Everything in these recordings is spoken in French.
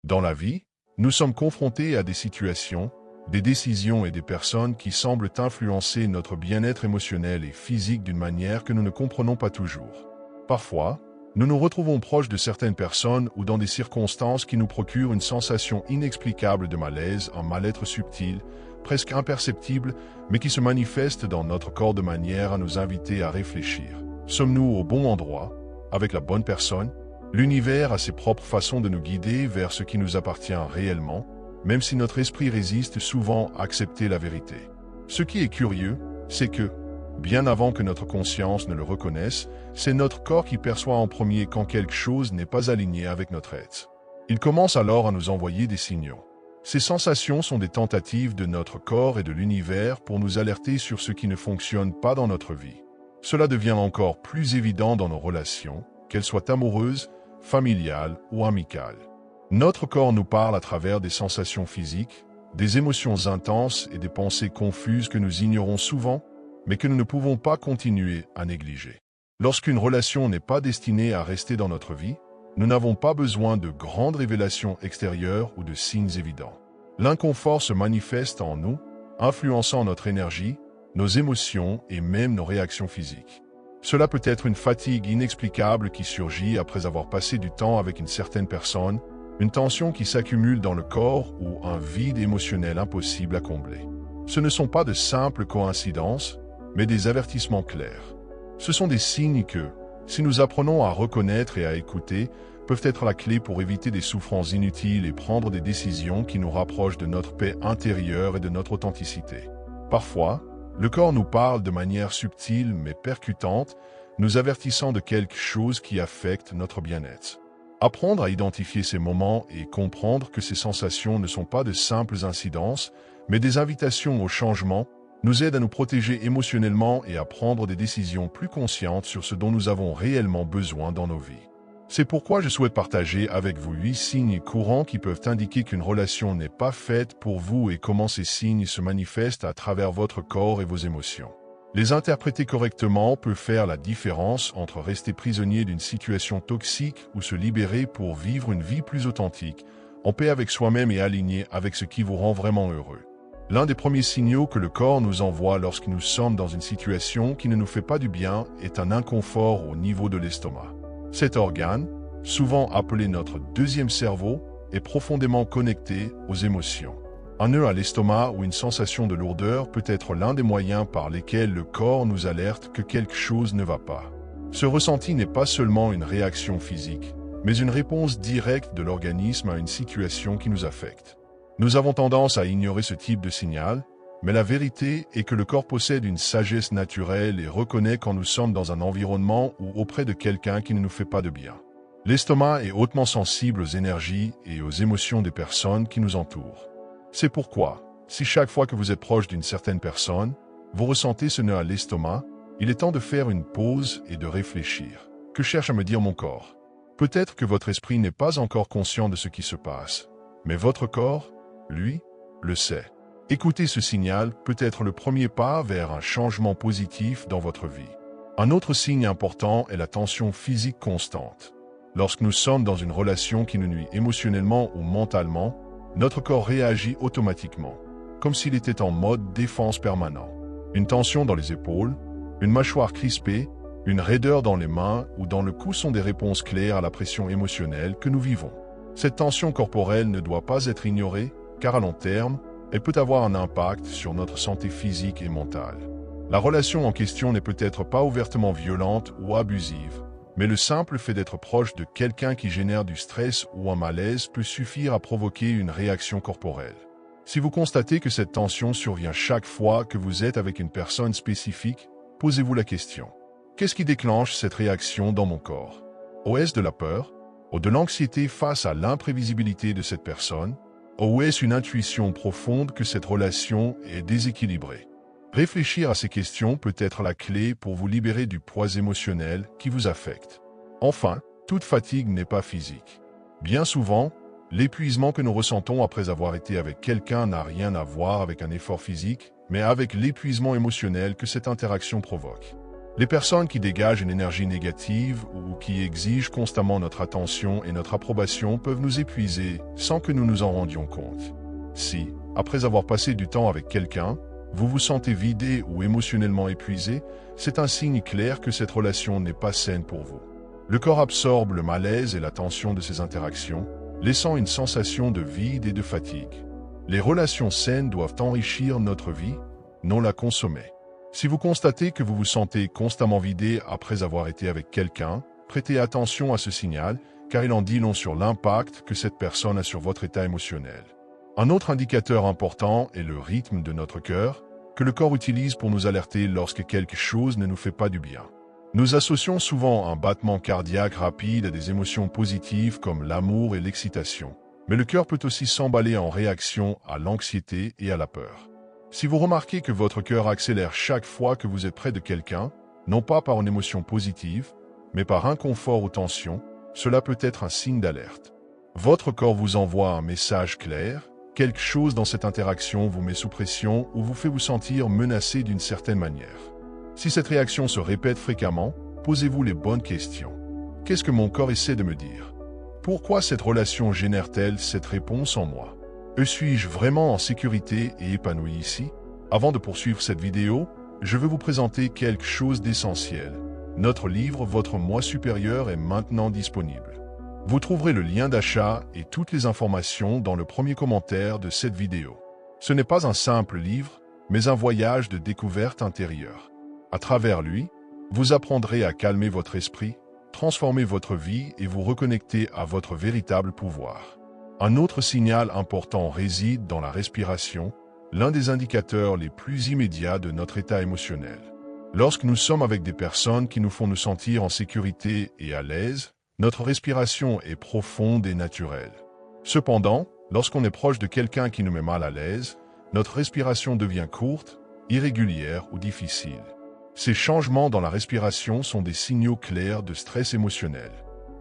Dans la vie, nous sommes confrontés à des situations, des décisions et des personnes qui semblent influencer notre bien-être émotionnel et physique d'une manière que nous ne comprenons pas toujours. Parfois, nous nous retrouvons proches de certaines personnes ou dans des circonstances qui nous procurent une sensation inexplicable de malaise, un mal-être subtil, presque imperceptible, mais qui se manifeste dans notre corps de manière à nous inviter à réfléchir. Sommes-nous au bon endroit, avec la bonne personne? L'univers a ses propres façons de nous guider vers ce qui nous appartient réellement, même si notre esprit résiste souvent à accepter la vérité. Ce qui est curieux, c'est que, bien avant que notre conscience ne le reconnaisse, c'est notre corps qui perçoit en premier quand quelque chose n'est pas aligné avec notre être. Il commence alors à nous envoyer des signaux. Ces sensations sont des tentatives de notre corps et de l'univers pour nous alerter sur ce qui ne fonctionne pas dans notre vie. Cela devient encore plus évident dans nos relations, qu'elles soient amoureuses, familiales ou amicales. Notre corps nous parle à travers des sensations physiques, des émotions intenses et des pensées confuses que nous ignorons souvent, mais que nous ne pouvons pas continuer à négliger. Lorsqu'une relation n'est pas destinée à rester dans notre vie, nous n'avons pas besoin de grandes révélations extérieures ou de signes évidents. L'inconfort se manifeste en nous, influençant notre énergie, nos émotions et même nos réactions physiques. Cela peut être une fatigue inexplicable qui surgit après avoir passé du temps avec une certaine personne, une tension qui s'accumule dans le corps ou un vide émotionnel impossible à combler. Ce ne sont pas de simples coïncidences, mais des avertissements clairs. Ce sont des signes que, si nous apprenons à reconnaître et à écouter, peuvent être la clé pour éviter des souffrances inutiles et prendre des décisions qui nous rapprochent de notre paix intérieure et de notre authenticité. Parfois, le corps nous parle de manière subtile mais percutante, nous avertissant de quelque chose qui affecte notre bien-être. Apprendre à identifier ces moments et comprendre que ces sensations ne sont pas de simples incidences, mais des invitations au changement, nous aide à nous protéger émotionnellement et à prendre des décisions plus conscientes sur ce dont nous avons réellement besoin dans nos vies. C'est pourquoi je souhaite partager avec vous 8 signes courants qui peuvent indiquer qu'une relation n'est pas faite pour vous et comment ces signes se manifestent à travers votre corps et vos émotions. Les interpréter correctement peut faire la différence entre rester prisonnier d'une situation toxique ou se libérer pour vivre une vie plus authentique, en paix avec soi-même et aligné avec ce qui vous rend vraiment heureux. L'un des premiers signaux que le corps nous envoie lorsque nous sommes dans une situation qui ne nous fait pas du bien est un inconfort au niveau de l'estomac. Cet organe, souvent appelé notre deuxième cerveau, est profondément connecté aux émotions. Un nœud à l'estomac ou une sensation de lourdeur peut être l'un des moyens par lesquels le corps nous alerte que quelque chose ne va pas. Ce ressenti n'est pas seulement une réaction physique, mais une réponse directe de l'organisme à une situation qui nous affecte. Nous avons tendance à ignorer ce type de signal, mais la vérité est que le corps possède une sagesse naturelle et reconnaît quand nous sommes dans un environnement ou auprès de quelqu'un qui ne nous fait pas de bien. L'estomac est hautement sensible aux énergies et aux émotions des personnes qui nous entourent. C'est pourquoi, si chaque fois que vous êtes proche d'une certaine personne, vous ressentez ce nœud à l'estomac, il est temps de faire une pause et de réfléchir. Que cherche à me dire mon corps? Peut-être que votre esprit n'est pas encore conscient de ce qui se passe, mais votre corps, lui, le sait. Écouter ce signal peut être le premier pas vers un changement positif dans votre vie. Un autre signe important est la tension physique constante. Lorsque nous sommes dans une relation qui nous nuit émotionnellement ou mentalement, notre corps réagit automatiquement, comme s'il était en mode défense permanent. Une tension dans les épaules, une mâchoire crispée, une raideur dans les mains ou dans le cou sont des réponses claires à la pression émotionnelle que nous vivons. Cette tension corporelle ne doit pas être ignorée, car à long terme, elle peut avoir un impact sur notre santé physique et mentale. La relation en question n'est peut-être pas ouvertement violente ou abusive, mais le simple fait d'être proche de quelqu'un qui génère du stress ou un malaise peut suffire à provoquer une réaction corporelle. Si vous constatez que cette tension survient chaque fois que vous êtes avec une personne spécifique, posez-vous la question. Qu'est-ce qui déclenche cette réaction dans mon corps? Est-ce de la peur? Ou de l'anxiété face à l'imprévisibilité de cette personne? Ou est-ce une intuition profonde que cette relation est déséquilibrée? Réfléchir à ces questions peut être la clé pour vous libérer du poids émotionnel qui vous affecte. Enfin, toute fatigue n'est pas physique. Bien souvent, l'épuisement que nous ressentons après avoir été avec quelqu'un n'a rien à voir avec un effort physique, mais avec l'épuisement émotionnel que cette interaction provoque. Les personnes qui dégagent une énergie négative ou qui exigent constamment notre attention et notre approbation peuvent nous épuiser sans que nous nous en rendions compte. Si, après avoir passé du temps avec quelqu'un, vous vous sentez vidé ou émotionnellement épuisé, c'est un signe clair que cette relation n'est pas saine pour vous. Le corps absorbe le malaise et la tension de ces interactions, laissant une sensation de vide et de fatigue. Les relations saines doivent enrichir notre vie, non la consommer. Si vous constatez que vous vous sentez constamment vidé après avoir été avec quelqu'un, prêtez attention à ce signal, car il en dit long sur l'impact que cette personne a sur votre état émotionnel. Un autre indicateur important est le rythme de notre cœur, que le corps utilise pour nous alerter lorsque quelque chose ne nous fait pas du bien. Nous associons souvent un battement cardiaque rapide à des émotions positives comme l'amour et l'excitation. Mais le cœur peut aussi s'emballer en réaction à l'anxiété et à la peur. Si vous remarquez que votre cœur accélère chaque fois que vous êtes près de quelqu'un, non pas par une émotion positive, mais par inconfort ou tension, cela peut être un signe d'alerte. Votre corps vous envoie un message clair. Quelque chose dans cette interaction vous met sous pression ou vous fait vous sentir menacé d'une certaine manière. Si cette réaction se répète fréquemment, posez-vous les bonnes questions. Qu'est-ce que mon corps essaie de me dire? Pourquoi cette relation génère-t-elle cette réponse en moi? Suis-je vraiment en sécurité et épanoui ici? Avant de poursuivre cette vidéo, je veux vous présenter quelque chose d'essentiel. Notre livre Votre moi supérieur est maintenant disponible. Vous trouverez le lien d'achat et toutes les informations dans le premier commentaire de cette vidéo. Ce n'est pas un simple livre, mais un voyage de découverte intérieure. À travers lui, vous apprendrez à calmer votre esprit, transformer votre vie et vous reconnecter à votre véritable pouvoir. Un autre signal important réside dans la respiration, l'un des indicateurs les plus immédiats de notre état émotionnel. Lorsque nous sommes avec des personnes qui nous font nous sentir en sécurité et à l'aise, notre respiration est profonde et naturelle. Cependant, lorsqu'on est proche de quelqu'un qui nous met mal à l'aise, notre respiration devient courte, irrégulière ou difficile. Ces changements dans la respiration sont des signaux clairs de stress émotionnel.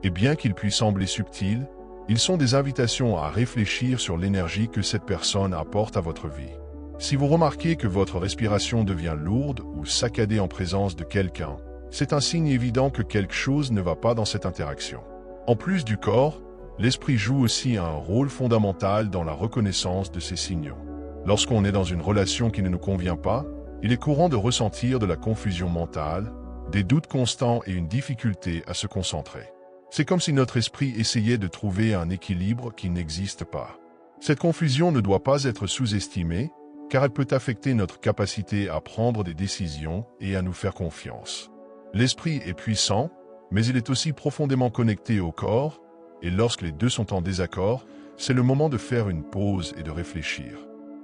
Et bien qu'ils puissent sembler subtils, ils sont des invitations à réfléchir sur l'énergie que cette personne apporte à votre vie. Si vous remarquez que votre respiration devient lourde ou saccadée en présence de quelqu'un, c'est un signe évident que quelque chose ne va pas dans cette interaction. En plus du corps, l'esprit joue aussi un rôle fondamental dans la reconnaissance de ces signaux. Lorsqu'on est dans une relation qui ne nous convient pas, il est courant de ressentir de la confusion mentale, des doutes constants et une difficulté à se concentrer. C'est comme si notre esprit essayait de trouver un équilibre qui n'existe pas. Cette confusion ne doit pas être sous-estimée, car elle peut affecter notre capacité à prendre des décisions et à nous faire confiance. L'esprit est puissant, mais il est aussi profondément connecté au corps, et lorsque les deux sont en désaccord, c'est le moment de faire une pause et de réfléchir.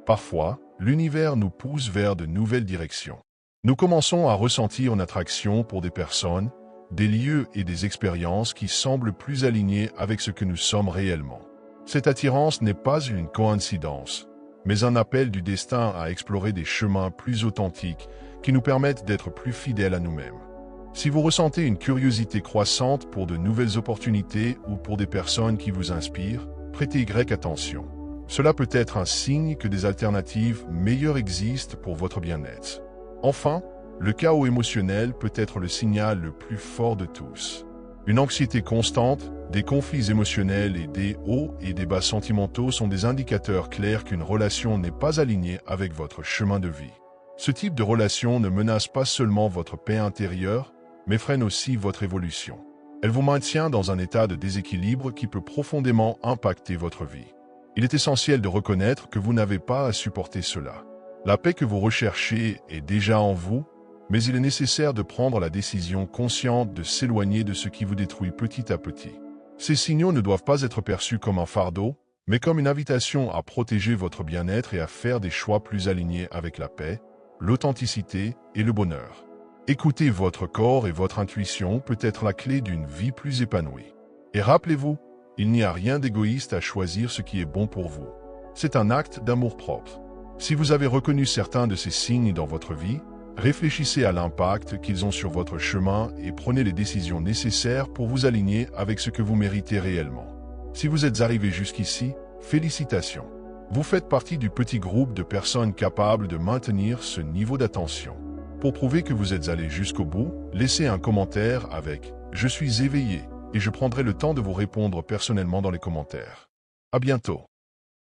Parfois, l'univers nous pousse vers de nouvelles directions. Nous commençons à ressentir une attraction pour des personnes, des lieux et des expériences qui semblent plus alignés avec ce que nous sommes réellement. Cette attirance n'est pas une coïncidence, mais un appel du destin à explorer des chemins plus authentiques qui nous permettent d'être plus fidèles à nous-mêmes. Si vous ressentez une curiosité croissante pour de nouvelles opportunités ou pour des personnes qui vous inspirent, prêtez attention. Cela peut être un signe que des alternatives meilleures existent pour votre bien-être. Enfin, le chaos émotionnel peut être le signal le plus fort de tous. Une anxiété constante, des conflits émotionnels et des hauts et des bas sentimentaux sont des indicateurs clairs qu'une relation n'est pas alignée avec votre chemin de vie. Ce type de relation ne menace pas seulement votre paix intérieure, mais freine aussi votre évolution. Elle vous maintient dans un état de déséquilibre qui peut profondément impacter votre vie. Il est essentiel de reconnaître que vous n'avez pas à supporter cela. La paix que vous recherchez est déjà en vous, mais il est nécessaire de prendre la décision consciente de s'éloigner de ce qui vous détruit petit à petit. Ces signaux ne doivent pas être perçus comme un fardeau, mais comme une invitation à protéger votre bien-être et à faire des choix plus alignés avec la paix, l'authenticité et le bonheur. Écouter votre corps et votre intuition peut être la clé d'une vie plus épanouie. Et rappelez-vous, il n'y a rien d'égoïste à choisir ce qui est bon pour vous. C'est un acte d'amour-propre. Si vous avez reconnu certains de ces signes dans votre vie, réfléchissez à l'impact qu'ils ont sur votre chemin et prenez les décisions nécessaires pour vous aligner avec ce que vous méritez réellement. Si vous êtes arrivé jusqu'ici, félicitations. Vous faites partie du petit groupe de personnes capables de maintenir ce niveau d'attention. Pour prouver que vous êtes allé jusqu'au bout, laissez un commentaire avec « Je suis éveillé » et je prendrai le temps de vous répondre personnellement dans les commentaires. À bientôt.